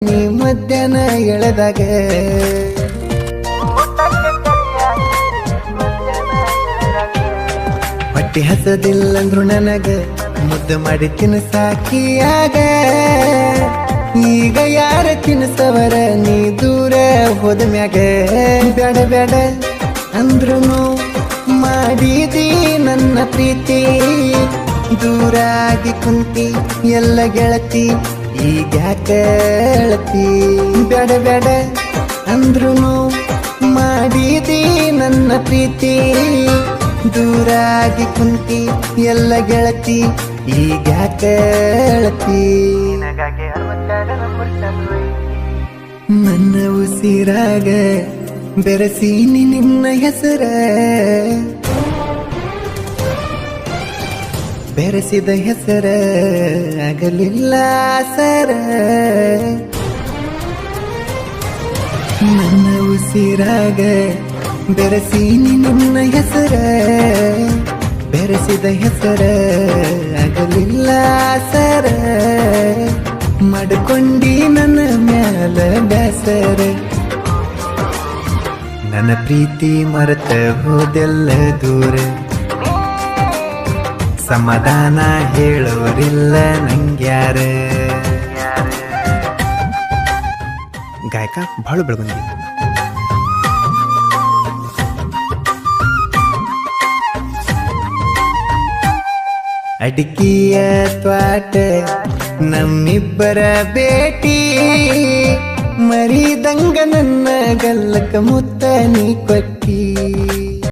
ನೀ ಮಧ್ಯಾಹ್ನ ಎಳೆದಾಗ ಹೊಟ್ಟಿ ಹಸದಿಲ್ಲಂದ್ರು ನನಗ ಮುದ್ದು ಮಾಡಿ ತಿನ್ಸಾಕಿಯಾಗ ಈಗ ಯಾರ ತಿನ್ಸವರ ನೀ ದೂರ ಹೋದ ಮ್ಯಾಗ ಬ್ಯಾಡ ಬ್ಯಾಡ ಅಂದ್ರುನು ಮಾಡಿದಿ ನನ್ನ ಪ್ರೀತಿ ದೂರಾಗಿ ಕುಂತಿ ಎಲ್ಲ ಗೆಳತಿ ಈಗ ಕೇಳತಿ ಬ್ಯಾಡ ಬ್ಯಾಡ ಅಂದ್ರುನು ಮಾಡಿದಿ ನನ್ನ ಪ್ರೀತಿ ದೂರಾಗಿ ಕುಂತಿ ಎಲ್ಲ ಗೆಳತಿ ಈಗ ಕೇಳತಿ ನನ್ನ ಉಸಿರಾಗ ಬೆರೆಸೀನಿ ನಿನ್ನ ಹೆಸರ ಬೆರೆಸಿದ ಹೆಸರ ಆಗಲಿಲ್ಲ ಸರ ನನ್ನ ಉಸಿರಾಗ ಬೆರೆಸೀನಿ ನಿನ್ನ ಹೆಸರ ಬೆರೆಸಿದ ಹೆಸರ ಆಗಲಿಲ್ಲ ಸರ ಮಾಡ್ಕೊಂಡಿ ನನ್ನ ಮ್ಯಾಲ ಬೇಸರ ನನ್ನ ಪ್ರೀತಿ ಮರೆತ ಹೋದೆಲ್ಲ ದೂರ ಸಮಾಧಾನ ಹೇಳೋರಿಲ್ಲ ನಂಗ್ಯಾರ ಗಾಯಕ ಭಾಳ ಬೆಳಗೊಂಡಿ ಅಡಿಕೆಯ ತ್ವಾಟ ನಮ್ಮಿಬ್ಬರ ಭೇಟಿ ಮರಿದಂಗ ನನ್ನ ಗಲ್ಲಕ ಮುತ್ತ ನೀ ಕೊಟ್ಟಿ